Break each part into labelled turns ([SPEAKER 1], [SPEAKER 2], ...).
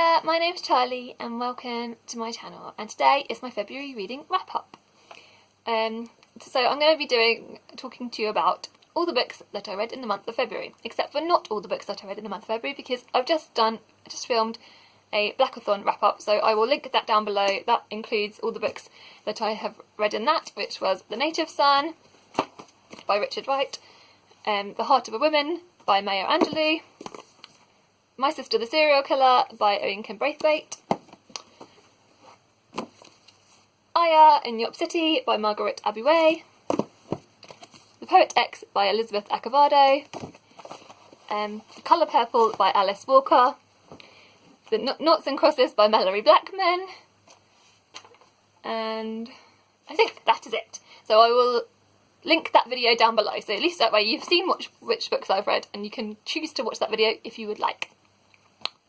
[SPEAKER 1] Hiya, my name's Charlie and welcome to my channel, and today is my February reading wrap up. So I'm going to be talking to you about all the books that I read in the month of February, except for not all the books that I read in the month of February, because I've just filmed a Blackathon wrap up, so I will link that down below. That includes all the books that I have read in that, which was The Native Son by Richard Wright, The Heart of a Woman by Meyer, My Sister the Serial Killer by Owen Kim Braithwaite, Aya in York City by Margaret Abbey Way, The Poet X by Elizabeth Acavado, Colour Purple by Alice Walker, The Noughts and Crosses by Mallory Blackman, and I think that is it. So I will link that video down below, so at least that way you've seen which books I've read and you can choose to watch that video if you would like.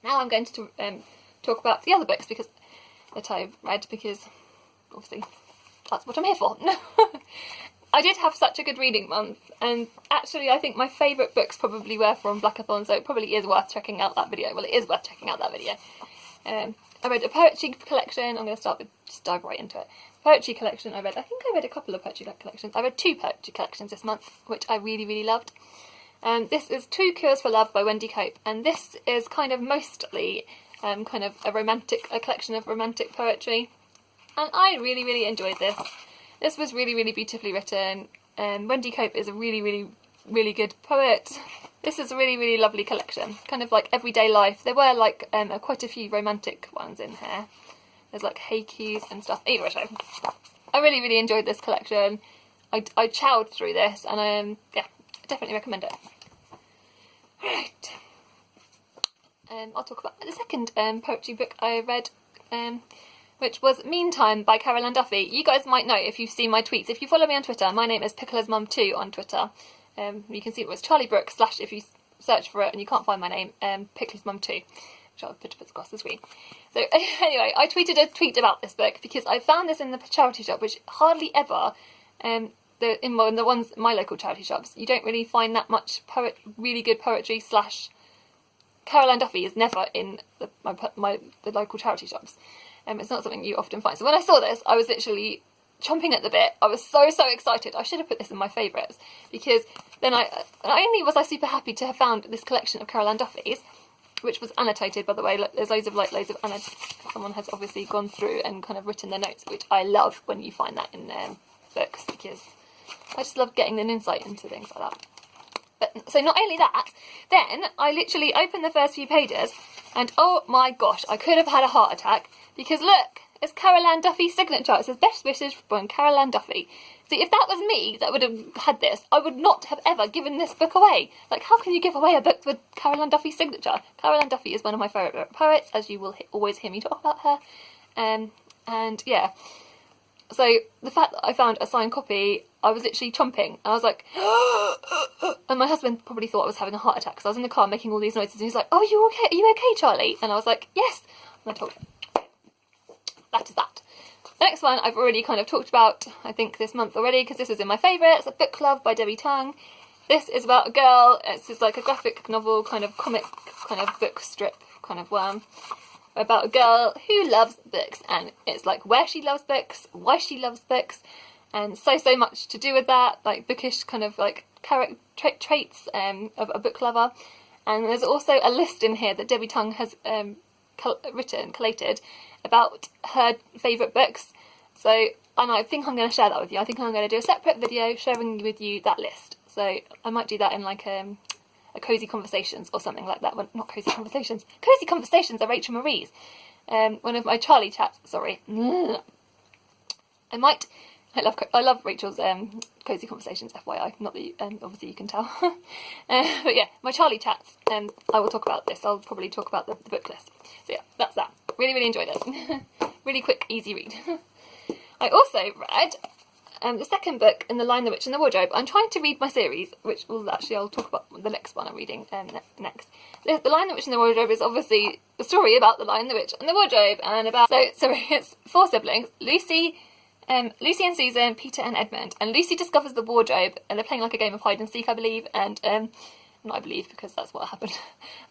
[SPEAKER 1] Now I'm going to talk about the other books that I've read, because obviously that's what I'm here for. I did have such a good reading month, and actually I think my favourite books probably were from Blackathon, so it probably is worth checking out that video. Well, it is worth checking out that video. I read a poetry collection. I'm going to just dive right into it. Poetry collection I think I read a couple of poetry collections. I read 2 poetry collections this month, which I really, really loved. This is Two Cures for Love by Wendy Cope, and this is kind of mostly kind of a collection of romantic poetry, and I really, really enjoyed this. This was really, really beautifully written. Wendy Cope is a really, really, really good poet. This is a really, really lovely collection, kind of like everyday life. There were like quite a few romantic ones in here. There's like haikus and stuff. Anyway, so I really, really enjoyed this collection. I chowed through this, and yeah, I definitely recommend it. Right. I'll talk about the second poetry book I read, which was Meantime by Caroline Duffy. You guys might know if you've seen my tweets. If you follow me on Twitter, my name is PicklersMum2 on Twitter. You can see it was Charlie Brook / if you search for it and you can't find my name, PicklersMum2, which I'll put across the screen. So anyway, I tweeted a tweet about this book because I found this in the charity shop, which hardly ever, in the ones my local charity shops, you don't really find that much really good poetry / Caroline Duffy is never in the local charity shops. It's not something you often find. So when I saw this, I was literally chomping at the bit. I was so excited. I should have put this in my favourites, because then not only was I super happy to have found this collection of Caroline Duffy's, which was annotated, by the way. There's loads of someone has obviously gone through and kind of written their notes, which I love when you find that in books, because I just love getting an insight into things like that. But so not only that, then I literally opened the first few pages, and oh my gosh, I could have had a heart attack, because look, it's Caroline Duffy's signature. It says best wishes from Caroline Duffy. See, if that was me that would have had this, I would not have ever given this book away. Like, how can you give away a book with Caroline Duffy's signature? Caroline Duffy is one of my favourite poets, as you will always hear me talk about her. And yeah, so the fact that I found a signed copy, I was literally chomping. I was like, and my husband probably thought I was having a heart attack, because I was in the car making all these noises, and he's like, "Oh, you okay? Are you okay, Charlie?" And I was like, "Yes." And I told him. That is that. The next one I've already kind of talked about, I think, this month already, because this was in my favourites. A Book Love by Debbie Tung. This is about a girl. It's just like a graphic novel, kind of comic, kind of book strip kind of worm, about a girl who loves books, and it's like where she loves books, why she loves books, and so much to do with that, like bookish kind of like character traits of a book lover. And there's also a list in here that Debbie Tung has collated about her favourite books. So, and I think I'm going to share that with you. I think I'm going to do a separate video sharing with you that list. So I might do that in like a Cozy Conversations or something like that. Well, not Cozy Conversations. Cozy Conversations are Rachel Marie's. One of my Charlie chats, sorry. I love Rachel's Cozy Conversations, FYI. Not that you, obviously you can tell. But yeah, my Charlie chats, I will talk about this. I'll probably talk about the book list. So yeah, that's that. Really, really enjoyed it. Really quick, easy read. I also read the second book in The Lion, the Witch and the Wardrobe. I'm trying to read my series, which I'll talk about the next one I'm reading next. The Lion, the Witch and the Wardrobe is obviously the story about the Lion, the Witch and the Wardrobe, and about, it's 4 siblings, Lucy and Susan, Peter and Edmund, and Lucy discovers the wardrobe, and they're playing like a game of hide and seek, I believe, and not I believe, because that's what happened,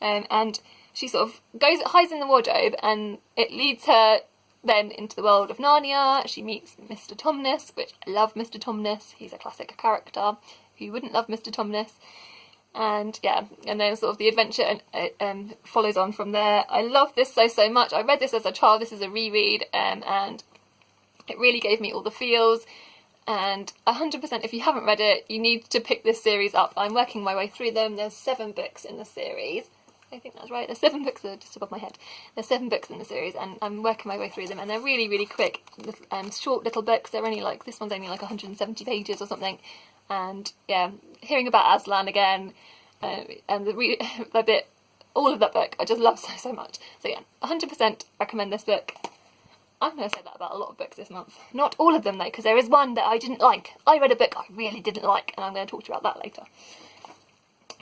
[SPEAKER 1] and she sort of hides in the wardrobe, and it leads her then into the world of Narnia. She meets Mr. Tumnus, which I love Mr. Tumnus. He's a classic character. Who wouldn't love Mr. Tumnus? And yeah, and then sort of the adventure follows on from there. I love this so much. I read this as a child. This is a reread, and it really gave me all the feels. And 100%, if you haven't read it, you need to pick this series up. I'm working my way through them. There's 7 books in the series. I think that's right. There's 7 books, they're just above my head. There's 7 books in the series, and I'm working my way through them, and they're really, really quick, short little books. They're only like, this one's only like 170 pages or something. And yeah, hearing about Aslan again, and the bit, all of that book, I just love so much. So yeah, 100% recommend this book. I'm going to say that about a lot of books this month. Not all of them though, because there is one that I didn't like. I read a book I really didn't like, and I'm going to talk to you about that later.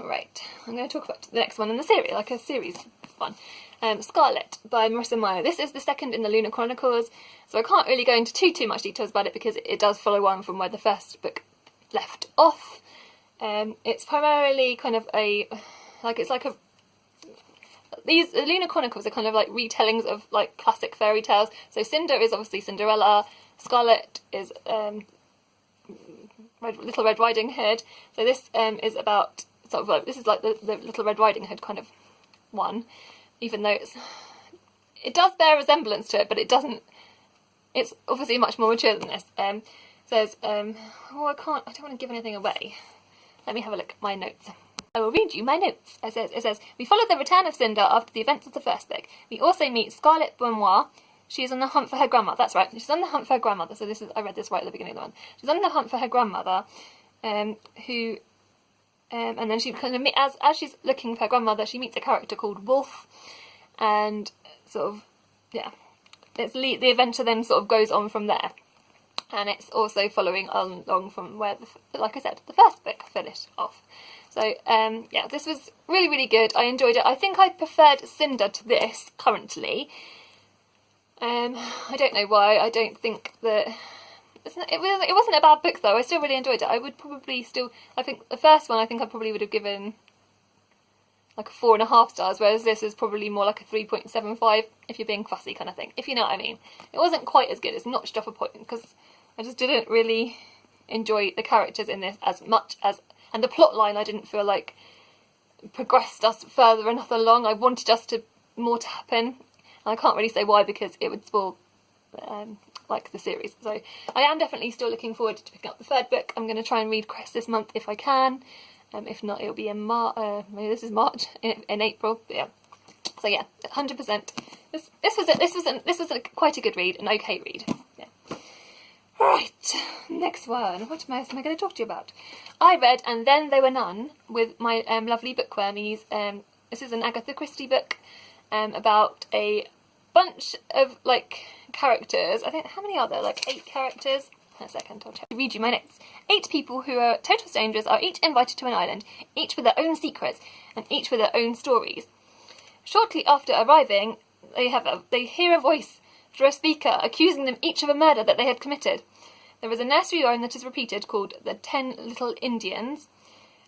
[SPEAKER 1] Right, I'm going to talk about the next one in the series, like a series one. Scarlett by Marissa Meyer. This is the second in the Lunar Chronicles, so I can't really go into too much details about it because it does follow on from where the first book left off. It's primarily kind of these Lunar Chronicles are kind of like retellings of like classic fairy tales. So Cinder is obviously Cinderella. Scarlett is Little Red Riding Hood. So this is about sort of like, this is like the Little Red Riding Hood kind of one, even though it does bear resemblance to it, but it doesn't. It's obviously much more mature than this. Says I don't want to give anything away. Let me have a look at my notes. I will read you my notes. It says, we follow the return of Cinder after the events of the first book. We also meet Scarlett Beaumois. She is on the hunt for her grandmother. That's right. She's on the hunt for her grandmother. So I read this right at the beginning of the one. She's on the hunt for her grandmother, and then she kind of as she's looking for her grandmother, she meets a character called Wolf, and sort of the adventure then sort of goes on from there. And it's also following along from where, like I said, the first book finished off. So, yeah, this was really, really good. I enjoyed it. I think I preferred Cinder to this, currently. I don't know why. I don't think that... It wasn't a bad book, though. I still really enjoyed it. I would probably still... I think the first one, I think I probably would have given like a 4.5 stars, whereas this is probably more like a 3.75, if you're being fussy kind of thing, if you know what I mean. It wasn't quite as good. It's notched off a point, because I just didn't really enjoy the characters in this as much as... And the plot line I didn't feel like progressed us further enough along. I wanted more to happen. And I can't really say why, because it would spoil like the series. So I am definitely still looking forward to picking up the 3rd book. I'm going to try and read Crest this month if I can. If not, it'll be in maybe this is March, in April. But yeah. So yeah, 100%. This was quite a good read, an okay read. Yeah. Right, next one. What am I going to talk to you about? I read And Then They Were None with my lovely bookwormies. This is an Agatha Christie book about a bunch of like characters. I think, how many are there? Like 8 characters? A second, I'll read you my notes. 8 people who are total strangers are each invited to an island, each with their own secrets and each with their own stories. Shortly after arriving, they hear a voice through a speaker accusing them each of a murder that they had committed. There is a nursery rhyme that is repeated called The 10 Little Indians,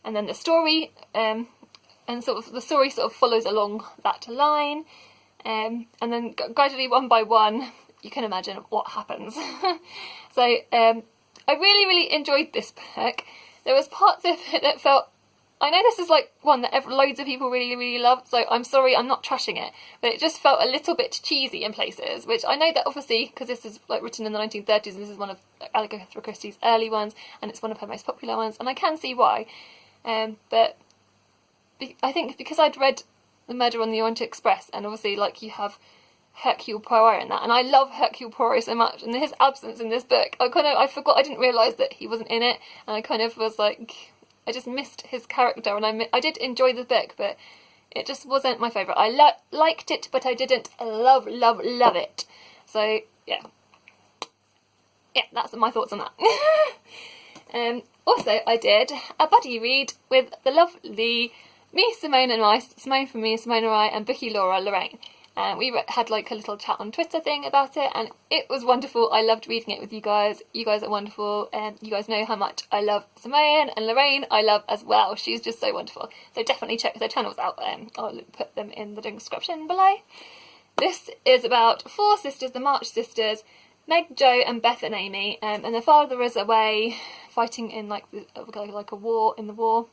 [SPEAKER 1] and then the story, and the story follows along that line, and then gradually, one by one, you can imagine what happens. So I really, really enjoyed this book. There was parts of it that felt... I know this is like one that loads of people really, really love, so I'm sorry, I'm not trashing it, but it just felt a little bit cheesy in places, which I know that obviously, because this is like written in the 1930s, and this is one of Agatha Christie's early ones, and it's one of her most popular ones, and I can see why. But I think because I'd read The Murder on the Orient Express, and obviously like you have Hercule Poirot in that, and I love Hercule Poirot so much, and his absence in this book, I forgot, I didn't realise that he wasn't in it, and I kind of was like... I just missed his character, and I did enjoy the book, but it just wasn't my favourite. I liked it, but I didn't love it. So, yeah. Yeah, that's my thoughts on that. Also, I did a buddy read with the lovely Simone from Me, Simone and I, and Bookie Laura Lorraine. And we had like a little chat on Twitter thing about it, and it was wonderful. I loved reading it with you guys. You guys are wonderful, and you guys know how much I love Simone, and Lorraine I love as well. She's just so wonderful. So definitely check their channels out. I'll put them in the description below. This is about 4 sisters, the March sisters, Meg, Jo, and Beth and Amy, and their father is away fighting in like a war in the war,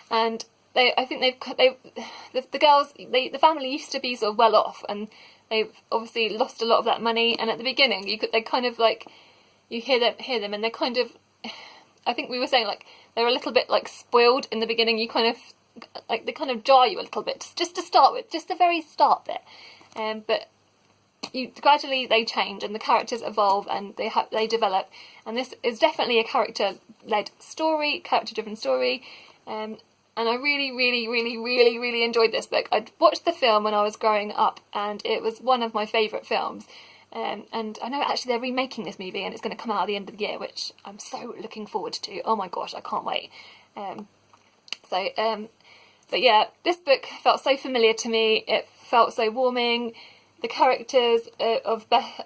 [SPEAKER 1] and I think the girls, the family used to be sort of well off, and they've obviously lost a lot of that money. And at the beginning, they kind of like, you hear them, and they're kind of, I think we were saying like they're a little bit like spoiled in the beginning. You kind of like, they kind of jar you a little bit just to start with, just the very start bit, but gradually they change and the characters evolve and they develop. And this is definitely a character-led story, character-driven story. And I really enjoyed this book. I'd watched the film when I was growing up, and it was one of my favourite films. And I know actually they're remaking this movie, and it's going to come out at the end of the year, which I'm so looking forward to. Oh my gosh, I can't wait. But yeah, this book felt so familiar to me. It felt so warming. The characters of Beth,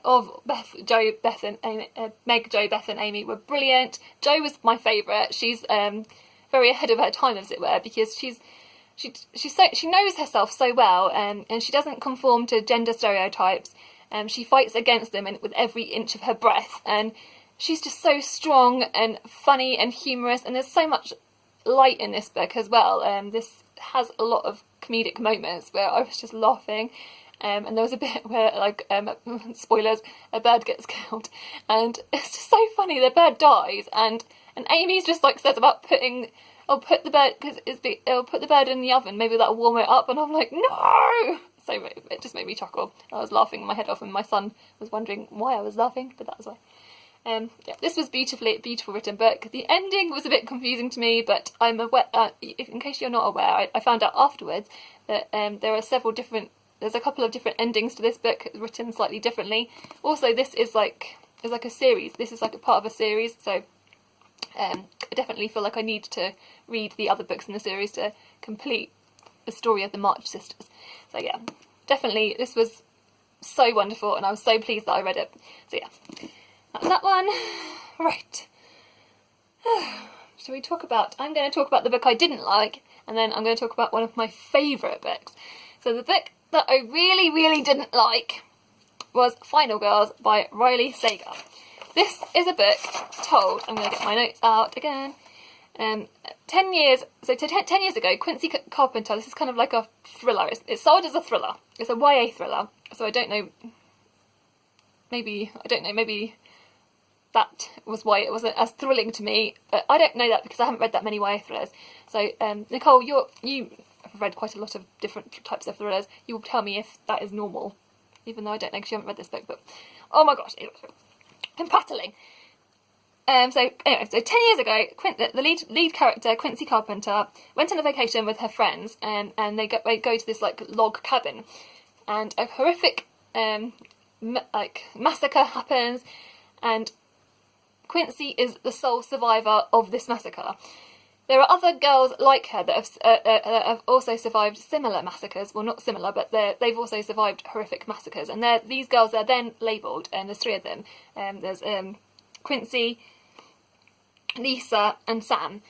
[SPEAKER 1] Jo, Beth, and Amy, Meg, Jo, Beth, and Amy were brilliant. Jo was my favourite. She's very ahead of her time, as it were, because she knows herself so well, and she doesn't conform to gender stereotypes. She fights against them with every inch of her breath, and she's just so strong and funny and humorous. And there's so much light in this book as well. This has a lot of comedic moments where I was just laughing. And there was a bit where, like, spoilers, a bird gets killed, and it's just so funny. The bird dies, and Amy's just like says about I'll put the bird in the oven, maybe that'll warm it up, and I'm like, no! So it just made me chuckle. I was laughing my head off, and my son was wondering why I was laughing, but that was why. Yeah, this was beautiful written book. The ending was a bit confusing to me, but I'm aware, in case you're not aware, I found out afterwards that there's a couple of different endings to this book, written slightly differently. Also, this is like a series. This is like a part of a series, so I definitely feel like I need to read the other books in the series to complete the story of the March sisters. So yeah, definitely this was so wonderful, and I was so pleased that I read it. So yeah, that's that one. Right. Shall we talk about... I'm going to talk about the book I didn't like, and then I'm going to talk about one of my favourite books. So the book that I really didn't like was Final Girls by Riley Sager. This is a book told... I'm going to get my notes out again. 10 years ago, Quincy Carpenter, this is kind of like a thriller. It's sold as a thriller. It's a YA thriller. So I don't know, maybe that was why it wasn't as thrilling to me. But I don't know that because I haven't read that many YA thrillers. So Nicole, you have read quite a lot of different types of thrillers. You will tell me if that is normal, even though I don't know because you haven't read this book. But oh my gosh, I'm prattling. So 10 years ago, the lead character, Quincy Carpenter, went on a vacation with her friends, and they go to this like log cabin, and a horrific massacre happens, and Quincy is the sole survivor of this massacre. There are other girls like her that have also survived similar massacres. Well, not similar, but they've also survived horrific massacres, and these girls are then labelled, and there's 3 of them. There's Quincy, Lisa and Sam,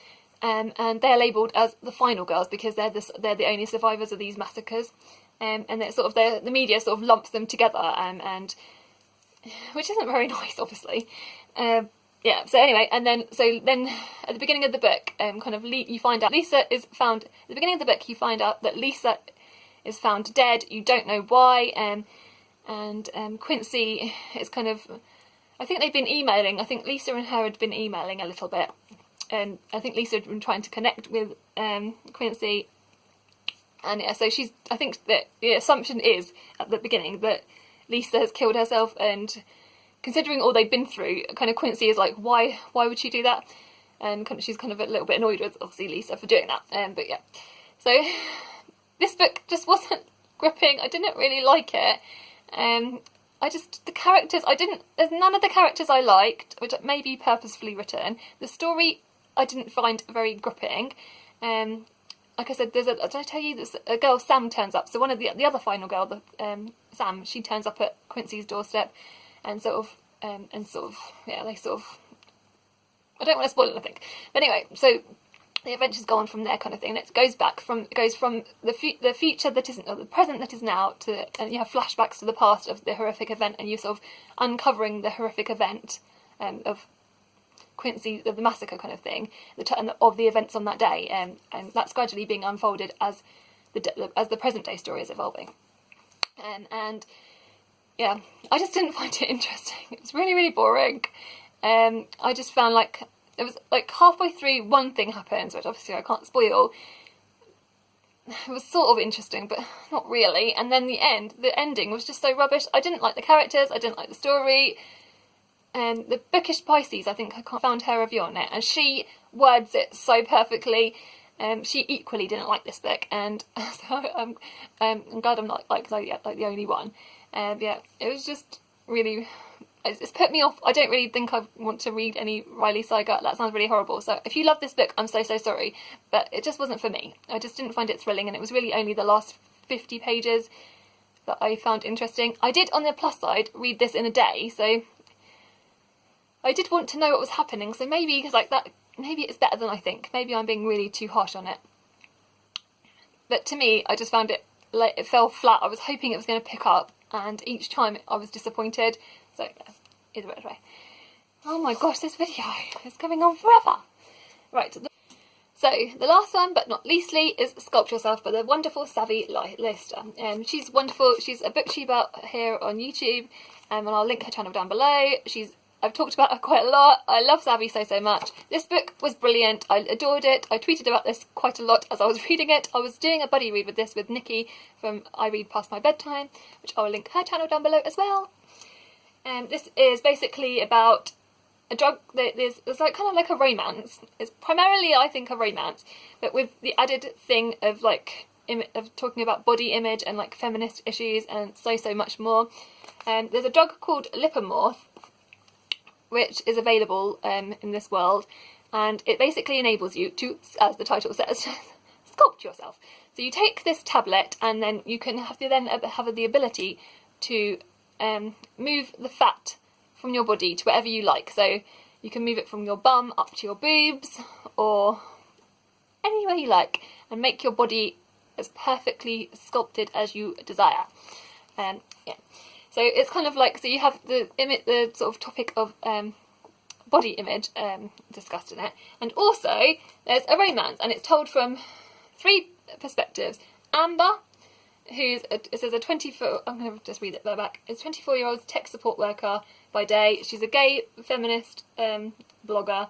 [SPEAKER 1] and they're labelled as the final girls because they're the only survivors of these massacres, and it's sort of the media sort of lumps them together, and which isn't very nice, obviously. Yeah. So anyway, and then at the beginning of the book, you find out Lisa is found. At the beginning of the book, you find out that Lisa is found dead. You don't know why, and Quincy is kind of. I think they've been emailing. I think Lisa and her had been emailing a little bit, and I think Lisa had been trying to connect with Quincy, and yeah, so she's. I think that the assumption is at the beginning that Lisa has killed herself, and considering all they've been through, kind of Quincy is like, why would she do that? And she's kind of a little bit annoyed with obviously Lisa for doing that. But yeah, so this book just wasn't gripping. I didn't really like it. The characters, there's none of the characters I liked, which may be purposefully written. The story I didn't find very gripping. like I said, did I tell you there's a girl, Sam, turns up. So one of the other final girl, Sam, she turns up at Quincy's doorstep, and sort of, yeah, they sort of, I don't want to spoil anything, but anyway, so the adventures go on from there, kind of thing. And it goes from the future that isn't, or the present that is now, to, and you have flashbacks to the past of the horrific event, and you're sort of uncovering the horrific event of Quincy, of the massacre, kind of thing, of the events on that day, and that's gradually being unfolded as the present day story is evolving. And yeah, I just didn't find it interesting. It was really, really boring. I just found like it was like halfway through one thing happens, which obviously I can't spoil. It was sort of interesting, but not really. And then the ending was just so rubbish. I didn't like the characters. I didn't like the story. The Bookish Pisces, I think I found her review on it, and she words it so perfectly. She equally didn't like this book, and so I'm glad I'm not like the only one. Yeah, it was just really, it's put me off. I don't really think I want to read any Riley saga. That sounds really horrible. So if you love this book, I'm so sorry, but it just wasn't for me. I just didn't find it thrilling, and it was really only the last 50 pages that I found interesting. I did, on the plus side, read this in a day, so I did want to know what was happening. So maybe maybe it's better than I think. Maybe I'm being really too harsh on it. But to me, I just found it like it fell flat. I was hoping it was going to pick up, and each time I was disappointed. So either way. Oh my gosh, this video is going on forever. Right. So the last one, but not leastly, is Sculpt Yourself by the wonderful Savy Lister. She's wonderful. She's a booktuber here on YouTube, and I'll link her channel down below. I've talked about her quite a lot. I love Savy so much. This book was brilliant. I adored it. I tweeted about this quite a lot as I was reading it. I was doing a buddy read with this with Nikki from I Read Past My Bedtime, which I will link her channel down below as well. This is basically about a drug. There's like kind of like a romance. It's primarily, I think, a romance, but with the added thing of like of talking about body image and like feminist issues and so much more. There's a drug called lipomorph, which is available in this world, and it basically enables you to, as the title says, sculpt yourself. So you take this tablet, and then you can have the ability to move the fat from your body to wherever you like. So you can move it from your bum up to your boobs, or anywhere you like, and make your body as perfectly sculpted as you desire. Yeah. So it's kind of like, so you have the sort of topic of body image discussed in it, and also there's a romance, and it's told from 3 perspectives. Amber, it says a 24, I'm going to just read it back. It's a 24-year-old tech support worker by day. She's a gay feminist blogger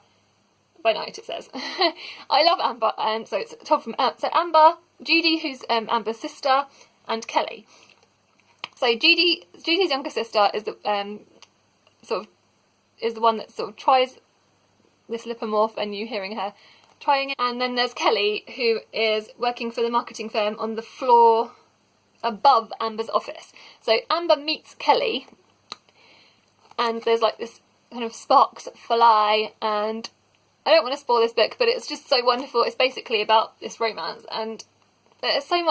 [SPEAKER 1] by night, it says. I love Amber, and so it's told from Amber, Judy, who's Amber's sister, and Kelly. So Judy's younger sister is the the one that sort of tries this lipomorph, and you hearing her trying it. And then there's Kelly, who is working for the marketing firm on the floor above Amber's office. So Amber meets Kelly, and there's like this kind of sparks fly, and I don't want to spoil this book, but it's just so wonderful. It's basically about this romance, and there's so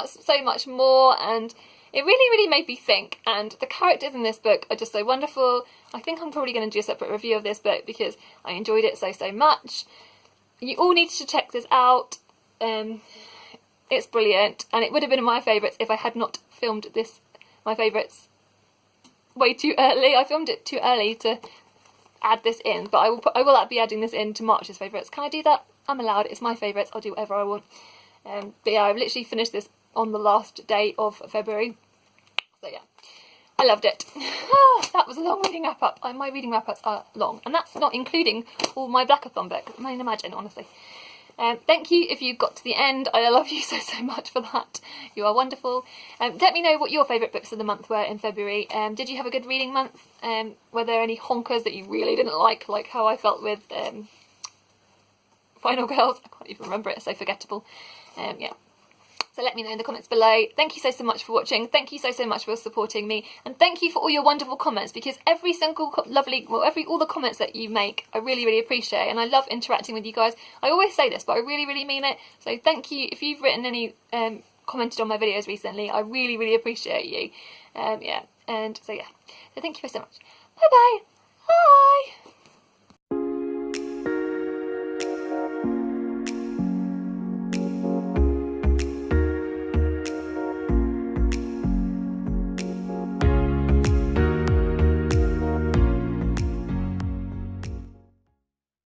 [SPEAKER 1] much more, and it really made me think, and the characters in this book are just so wonderful. I think I'm probably going to do a separate review of this book because I enjoyed it so much. You all need to check this out. It's brilliant, and it would have been my favourites if I had not filmed my favourites way too early. I filmed it too early to add this in, but I will be adding this in to March's favourites. Can I do that? I'm allowed. It's my favourites. I'll do whatever I want. But yeah, I've literally finished this on the last day of February. So yeah, I loved it. That was a long reading wrap-up. My reading wrap-ups are long, and that's not including all my Blackathon books. I mean, imagine, honestly. Thank you if you got to the end. I love you so much for that. You are wonderful. Let me know what your favourite books of the month were in February. Did you have a good reading month? Were there any honkers that you really didn't like how I felt with Final Girls? I can't even remember it, it's so forgettable. Yeah. So let me know in the comments below. Thank you so much for watching. Thank you so much for supporting me. And thank you for all your wonderful comments, because every single all the comments that you make, I really appreciate. And I love interacting with you guys. I always say this, but I really mean it. So thank you. If you've written any, commented on my videos recently, I really appreciate you. Yeah. And so yeah. So thank you so much. Bye bye. Bye.